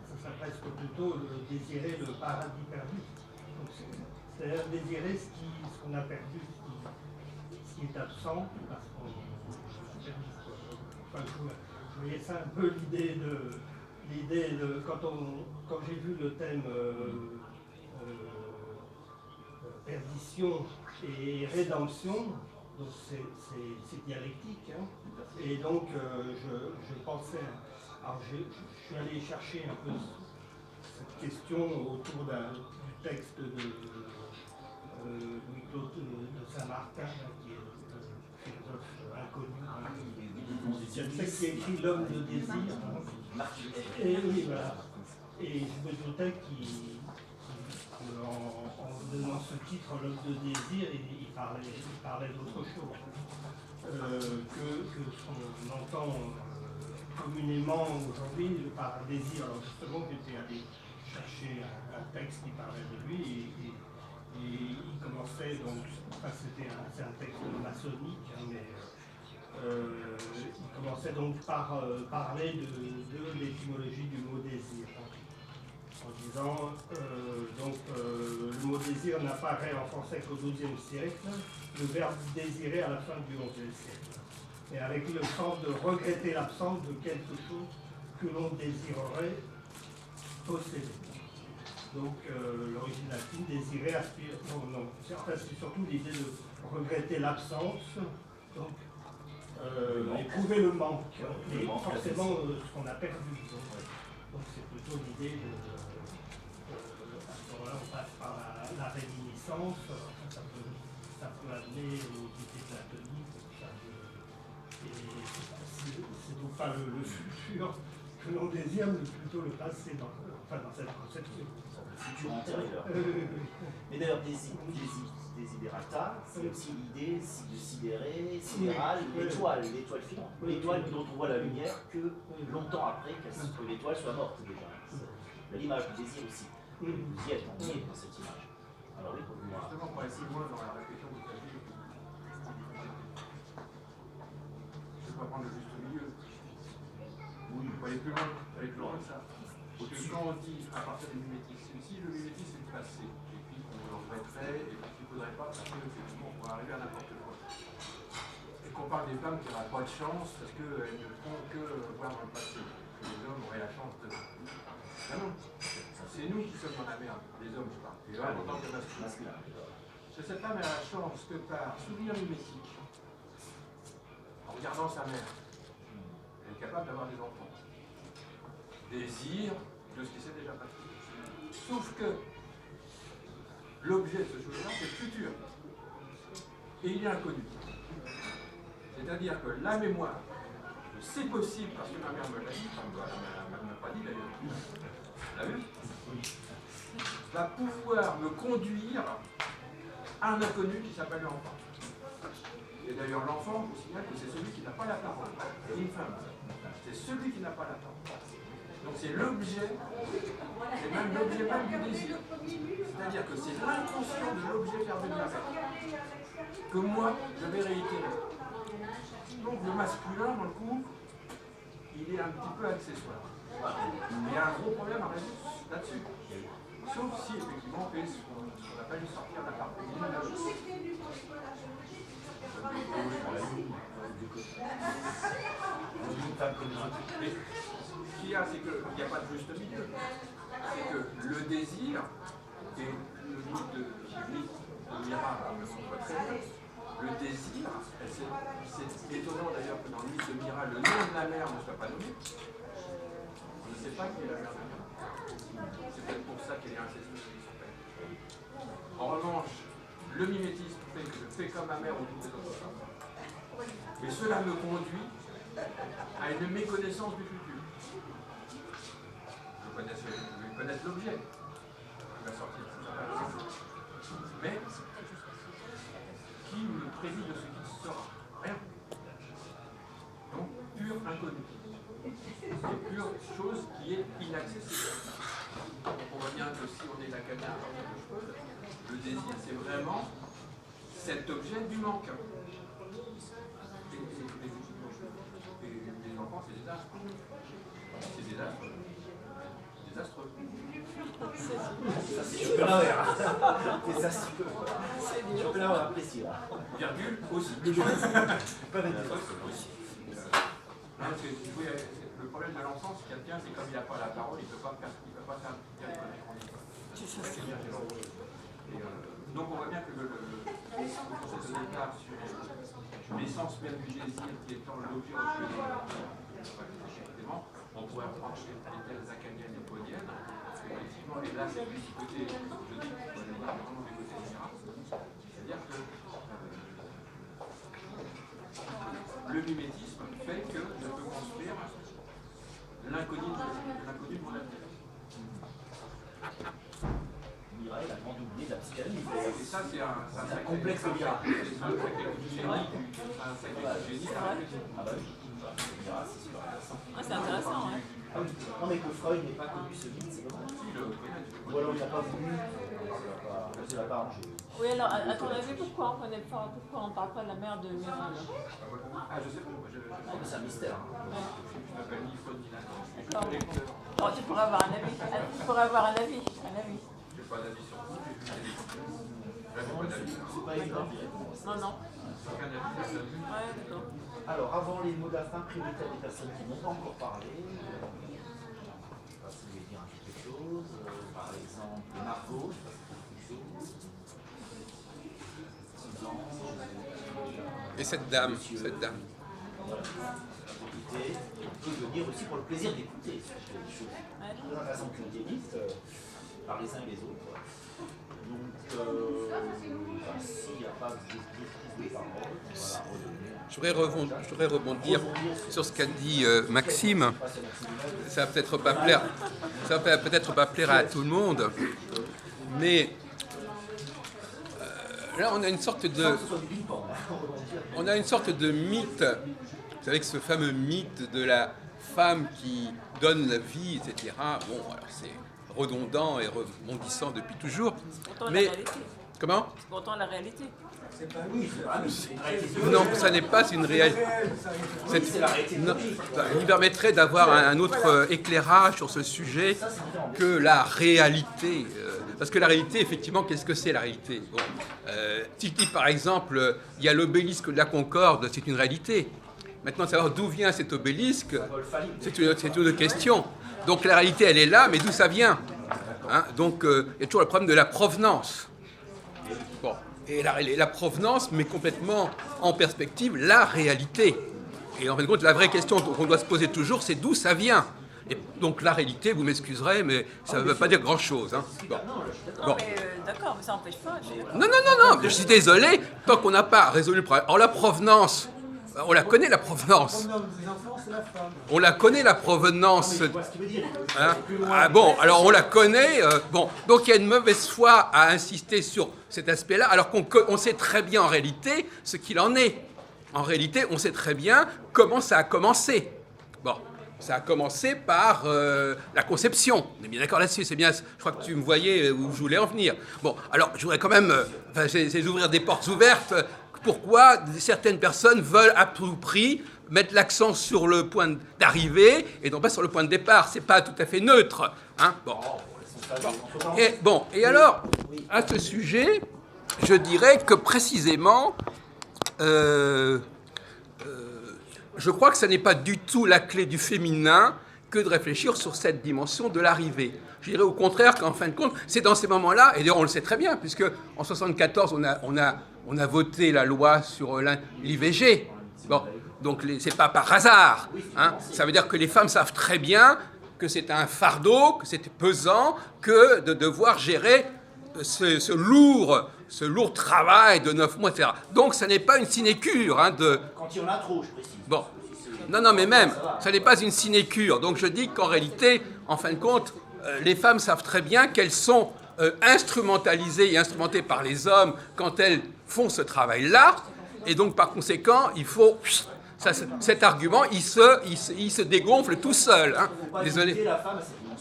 ça s'adresse plutôt désirer le paradis perdu. Donc c'est C'est-à-dire désirer ce qu'on a perdu, ce qui est absent, parce qu'on a perdu. Enfin, je voyais ça un peu l'idée de quand j'ai vu le thème perdition et rédemption, donc c'est dialectique, hein. Et donc je pensais, alors je suis allé chercher un peu cette question autour du texte de Louis-Claude de Saint-Martin, qui est un philosophe inconnu, c'est le texte qui écrit L'homme de désir. Et oui, voilà. Et je me doutais qu'en donnant ce titre, L'homme de désir, il parlait d'autre chose. Que ce qu'on entend communément aujourd'hui par désir. Alors justement, j'étais allé chercher un texte qui parlait de lui et il commençait donc, enfin c'est un texte maçonnique, hein, mais il commençait donc par parler de l'étymologie du mot désir, en disant le mot désir n'apparaît en français qu'au XIIe siècle, le verbe désirer à la fin du XIe siècle, et avec le sens de regretter l'absence de quelque chose que l'on désirerait posséder. Donc l'origine latine, désirer, aspirer, non, c'est surtout l'idée de regretter l'absence, donc éprouver le manque, et forcément ce qu'on a perdu. Donc c'est plutôt l'idée de à ce moment-là on passe par la réminiscence, ça peut amener aux idées platoniques, et c'est donc pas le futur que l'on désire, mais plutôt le passé dans cette conception. Le futur antérieur. Mais d'ailleurs, desiderata, c'est aussi l'idée de sidérer, sidéral, l'étoile filante. L'étoile dont on voit la lumière que longtemps après que l'étoile soit morte déjà. L'image du désir aussi. Vous y êtes emmené dans cette image. Alors oui, justement, pour aller plus loin dans la réflexion que vous avez, je ne vais pas prendre le juste milieu. Oui, il faut aller plus loin que ça. Parce que quand on dit à partir du mimétisme, si le mimétisme est le passé, et puis qu'on le regretterait, et puis qu'il ne faudrait pas, parce qu'effectivement, on pourrait arriver à n'importe quoi. Et qu'on parle des femmes qui n'auraient pas de chance parce qu'elles ne font que voir dans le passé, que les hommes auraient la chance de. Ah non, c'est nous qui sommes dans la merde, les hommes, je parle, et là, en tant que masculin. Cette femme a la chance que par souvenir mimétique, en regardant sa mère, elle est capable d'avoir des enfants. Désir de ce qui s'est déjà passé. Sauf que l'objet de ce chose-là, c'est le futur. Et il est inconnu. C'est-à-dire que la mémoire, c'est possible parce que ma mère me l'a dit, elle ne m'a pas dit d'ailleurs. Vous l'avez vu ? Va pouvoir me conduire à un inconnu qui s'appelle l'enfant. Et d'ailleurs, l'enfant, je vous signale que c'est celui qui n'a pas la parole. C'est une femme. C'est celui qui n'a pas la parole. Donc c'est l'objet, c'est même l'objet même du désir. C'est-à-dire que c'est l'inconscient de l'objet perdu de la femme que moi, je vais réitérer. Donc le masculin, dans le coup, il est un petit peu accessoire. Mais il y a un gros problème à résoudre là-dessus. Sauf si, effectivement, on fait ce qu'on appelle sortir la part féminine. Ce qu'il y a, c'est qu'il n'y a pas de juste milieu. C'est que le désir et le mythe de Mira, le désir, c'est étonnant d'ailleurs que dans le mythe de Mira, le nom de la mère ne soit pas nommé. On ne sait pas qui est la mère de Mira. C'est peut-être pour ça qu'elle est incestueuse. En revanche, le mimétisme fait que je fais comme ma mère ou toutes les autres femmes. Mais cela me conduit à une méconnaissance du futur. Je vais connaître l'objet qui va sortir. Mais qui me prédit de ce qui sera? Rien. Donc, pure inconnue. C'est pure chose qui est inaccessible. Donc on voit bien que si on est l'acadien à partir de Freud, le désir c'est vraiment cet objet du manque. Et les enfants c'est désastreux. C'est désastreux. Désastreux. ça c'est chocolat, ouais. faire. Désastreux. Je peux l'avoir apprécié là. Virgule aussi. Pas d'être. Parce que, oui, le problème de l'ensemble, c'est quelqu'un, c'est comme il n'a pas la parole, il ne peut pas faire dire les conneries qu'on dit. Donc on voit bien que le processus de départ sur l'essence même du désir qui étant l'objet on pourrait reprendre chez les thèses acadiennes et pauliennes, effectivement, et là c'est plus du côté, je dis, vraiment du côté général, c'est-à-dire que le mimétisme fait que je peux construire l'inconnu de mon avenir. Mireille, la grande oubliée de la psychanalyse. Et ça, c'est un C'est un complexe de miracle. C'est un sacré coup de génie. Un sacré coup de génie. Ah bah oui. Miracle, c'est super intéressant. Ah, c'est intéressant, hein. Ah oui. Non mais que Freud n'ait pas connu ce mythe, c'est dommage. Ou alors il n'a pas voulu. Ça l'a pas arrangé. Oui, alors, à ton avis, pourquoi on ne parle pas de la mère de Mireille? Ah, je sais pas. C'est un mystère. Je m'appelle ni Freud ni Lacan. D'accord. Oh, tu pourrais avoir un avis. Tu pourrais avoir un avis. J'ai pas d'avis sur vous, j'ai vu des livres. J'avais pas d'avis. C'est pas évident. Non, non. Aucun avis, personne. Ouais, d'accord. Alors, avant les mots de la fin, priorité à des personnes qui n'ont pas encore parlé. Je ne sais pas si vous voulez dire quelque chose. Par exemple, Margot, je ne sais pas si vous quelque chose. Et cette dame, Voilà. Écoutez, on peut venir aussi pour le plaisir d'écouter. C'est des choses très intéressantes que vous dites par les uns et les autres. Donc, s'il n'y a pas de parole, on va redonner. je voudrais rebondir sur ce qu'a dit Maxime. Ça va peut-être pas plaire à tout le monde, mais là on a une sorte de mythe. Vous savez que ce fameux mythe de la femme qui donne la vie, etc. Bon, alors c'est redondant et rebondissant depuis toujours. Pourtant, Mais la réalité. comment? C'est pourtant la réalité. Non, ça n'est pas une réalité. C'est la réalité. Il permettrait d'avoir un autre éclairage sur ce sujet que la réalité. Parce que la réalité, effectivement, qu'est-ce que c'est la réalité? Bon, si je dis par exemple, il y a l'obélisque de la Concorde, c'est une réalité. Maintenant, savoir d'où vient cet obélisque, c'est une autre question. Donc la réalité, elle est là, mais d'où ça vient, hein? Donc il y a toujours le problème de la provenance. Bon. Et la provenance met complètement en perspective la réalité. Et en fin de compte, la vraie question qu'on doit se poser toujours, c'est d'où ça vient. Et donc la réalité, vous m'excuserez, mais ça ne veut pas dire grand-chose. Hein. Bon. Non, mais d'accord, mais ça n'empêche pas. Non, je suis désolé, tant qu'on n'a pas résolu le problème. Alors la provenance, on la connaît la provenance. On la connaît la provenance. Hein? Ah bon, alors on la connaît. Bon, donc il y a une mauvaise foi à insister sur cet aspect-là, alors qu'on sait très bien en réalité ce qu'il en est. En réalité, on sait très bien comment ça a commencé. Bon, ça a commencé par la conception. On est bien d'accord là-dessus, c'est bien. Je crois que tu me voyais où je voulais en venir. Bon, alors je voudrais quand même, c'est d'ouvrir des portes ouvertes. Pourquoi certaines personnes veulent à tout prix mettre l'accent sur le point d'arrivée et non pas sur le point de départ. C'est pas tout à fait neutre. Hein, bon. Et alors, à ce sujet, je dirais que précisément, je crois que ce n'est pas du tout la clé du féminin que de réfléchir sur cette dimension de l'arrivée. Je dirais au contraire qu'en fin de compte, c'est dans ces moments-là, et d'ailleurs on le sait très bien, puisque en 1974, on a voté la loi sur l'IVG. Bon, donc c'est pas par hasard. Hein. Ça veut dire que les femmes savent très bien que c'est un fardeau, que c'est pesant, que de devoir gérer ce lourd travail de 9 mois, etc. Donc ça n'est pas une sinécure. Hein, Quand il y en a trop, je précise. Bon. Non, mais même, ça n'est pas une sinécure. Donc je dis qu'en réalité, en fin de compte, les femmes savent très bien qu'elles sont instrumentalisées et instrumentées par les hommes quand elles font ce travail-là. Et donc, par conséquent, il faut... cet argument, il se dégonfle tout seul. Hein. Désolé.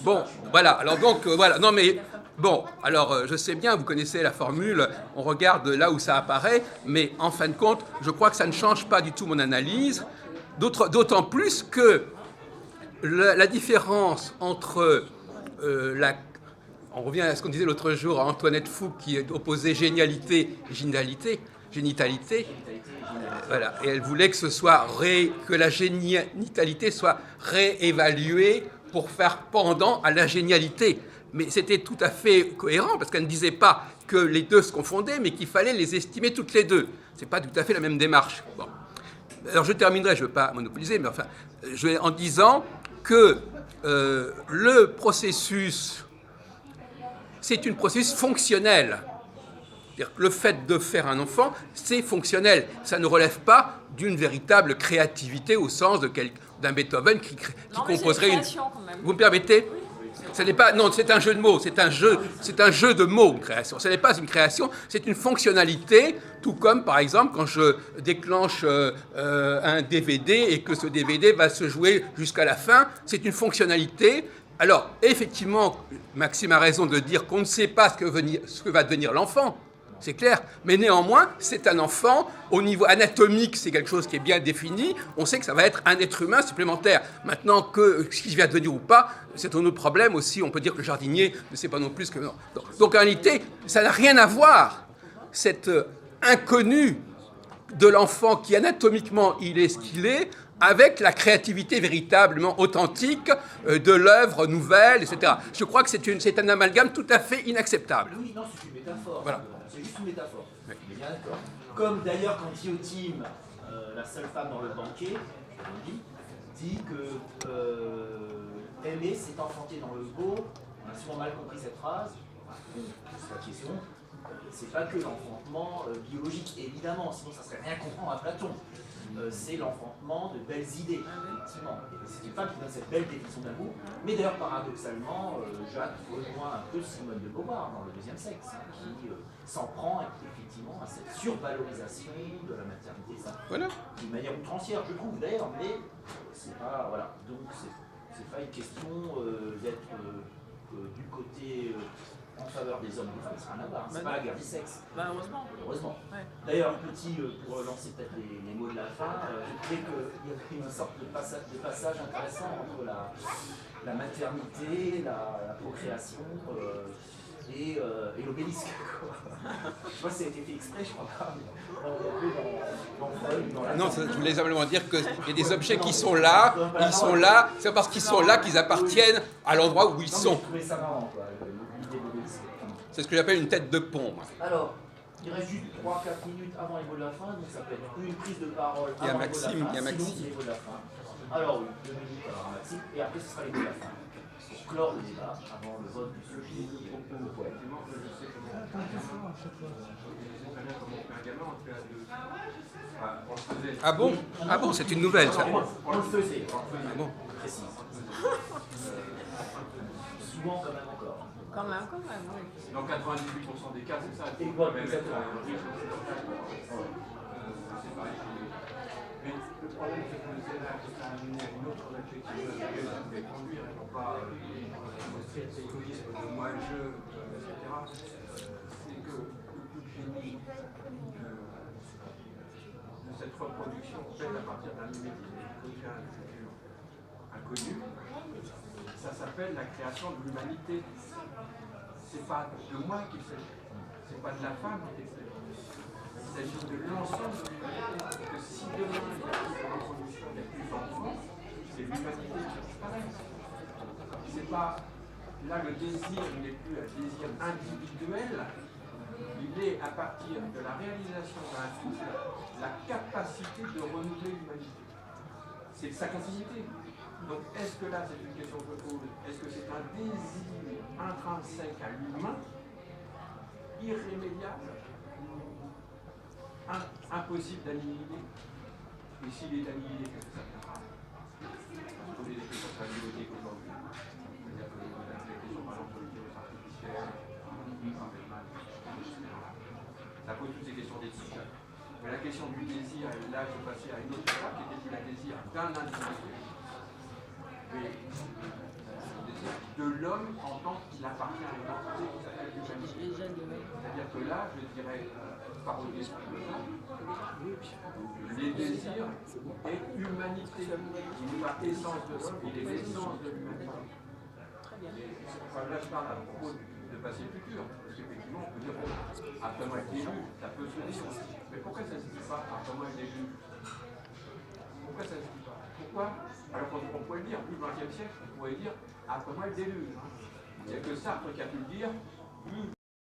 Bon, voilà. Alors donc, voilà. Non, mais... Bon, alors, je sais bien, vous connaissez la formule, on regarde là où ça apparaît, mais en fin de compte, je crois que ça ne change pas du tout mon analyse, d'autant plus que la différence entre on revient à ce qu'on disait l'autre jour à Antoinette Fouque qui opposait génialité et génitalité. Voilà. Et elle voulait que ce soit que la génitalité soit réévaluée pour faire pendant à la génialité. Mais c'était tout à fait cohérent parce qu'elle ne disait pas que les deux se confondaient, mais qu'il fallait les estimer toutes les deux. C'est pas tout à fait la même démarche. Bon. Alors je terminerai, je ne veux pas monopoliser, mais enfin, en disant que le processus, c'est un processus fonctionnel. C'est-à-dire que le fait de faire un enfant, c'est fonctionnel. Ça ne relève pas d'une véritable créativité au sens d'un Beethoven qui composerait une. Vous me permettez ? Ce n'est pas, non, c'est un jeu de mots, c'est un jeu de mots, une création. Ce n'est pas une création, c'est une fonctionnalité, tout comme, par exemple, quand je déclenche un DVD et que ce DVD va se jouer jusqu'à la fin, c'est une fonctionnalité. Alors, effectivement, Maxime a raison de dire qu'on ne sait pas ce que va devenir l'enfant, c'est clair, mais néanmoins, c'est un enfant, au niveau anatomique, c'est quelque chose qui est bien défini, on sait que ça va être un être humain supplémentaire. Maintenant, ce qu'il va devenir ou pas, c'est un autre problème aussi, on peut dire que le jardinier ne sait pas non plus que... Non. Donc en réalité, ça n'a rien à voir, cette inconnue de l'enfant qui anatomiquement, il est ce qu'il est, avec la créativité véritablement authentique de l'œuvre nouvelle, etc. Je crois que c'est un amalgame tout à fait inacceptable. Oui, non, c'est une métaphore. Voilà. C'est juste une métaphore. Oui. On est bien d'accord. Comme d'ailleurs quand Diotime, la seule femme dans le banquet, dit que aimer, c'est enfanter dans le beau. On a souvent mal compris cette phrase. Bon, c'est la question. C'est pas que l'enfantement biologique, évidemment, sinon ça serait rien comprendre à Platon. C'est l'enfantement de belles idées, effectivement. Et c'est une femme qui donne cette belle définition d'amour. Mais d'ailleurs, paradoxalement, Jacques rejoint un peu Simone de Beauvoir dans Le Deuxième Sexe, qui s'en prend effectivement à cette survalorisation de la maternité, voilà. D'une manière outrancière, je trouve d'ailleurs, mais c'est pas. Voilà. Donc, c'est pas une question d'être du côté. En faveur des hommes, des femmes, ça n'a rien à voir. C'est pas la guerre du sexe. Heureusement. Heureusement. Ouais. D'ailleurs, pour lancer peut-être les mots de la fin, je trouvais qu'il y avait une sorte de passage intéressant entre la maternité, la procréation et l'obélisque. Je vois, ça a été fait exprès, je crois pas. Non, je voulais simplement dire qu'il y a des objets qui sont là, c'est parce qu'ils sont là qu'ils appartiennent à l'endroit où ils sont. Je trouvais ça marrant, quoi. C'est ce que j'appelle une tête de pont. Alors, il reste juste 3-4 minutes avant les mots de la fin, donc ça peut être une prise de parole avant les mots de la fin, sinon c'est les mots de la fin. Alors oui, 2 minutes avant Maxime, et après ce sera les mots de la fin. Pour clore le débat avant le vote du sujet. Ah bon ? Ah bon, c'est une nouvelle ça. On le faisait, Ah bon. précise. Souvent quand même encore. Quand même, oui. Dans 98% des cas, c'est ça. Et quoi, même exactement. C'est pareil. Mais le problème, c'est que c'est là qui a amené à une autre réflexion qui devait conduire et non pas cet égoïsme de moi je, etc. C'est que le plus de génie de cette reproduction faite à partir d'un mimétisme quotidien du futur inconnu, ça s'appelle la création de l'humanité. C'est pas de moi qu'il s'agit, c'est pas de la femme qu'il s'agit. Il s'agit de l'ensemble de l'humanité. Parce que si demain il y a plus de reproduction, il y a plus d'enfants, c'est l'humanité qui disparaît. C'est pas là le désir, il n'est plus un désir individuel, il est à partir de la réalisation d'un couple la capacité de renouveler l'humanité. C'est sa capacité. Donc, est-ce que là, c'est une question que je pose, est-ce que c'est un désir intrinsèque à l'humain, irrémédiable, impossible d'annihiler? Et s'il est annihilé, qu'est-ce que ça viendra? Poser des questions sur la bibliothèque aujourd'hui. C'est-à-dire que les questions, par exemple, sur l'intelligence artificielle, ça pose toutes ces questions d'éthique. Mais la question du désir, et là, je passais à une autre étape, qui était plus la désir d'un individu. Mais de l'homme en tant qu'il appartient à une entité qui s'appelle l'humanité. C'est-à-dire que là, je dirais, parodier ce que les désirs et humanité. Il n'est pas essence de l'homme, il est l'essence de l'humanité. Là, je parle à propos de passé futur. Parce qu'effectivement, on peut dire, bon, après moi le déluge, ça peut se dire. Mais pourquoi ça ne se dit pas après moi le déluge? Pourquoi ça ne se dit pas? Pourquoi? Alors on pourrait le dire, plus du XXe siècle, on pourrait dire après moi le déluge. Il n'y a que Sartre qui a pu le dire.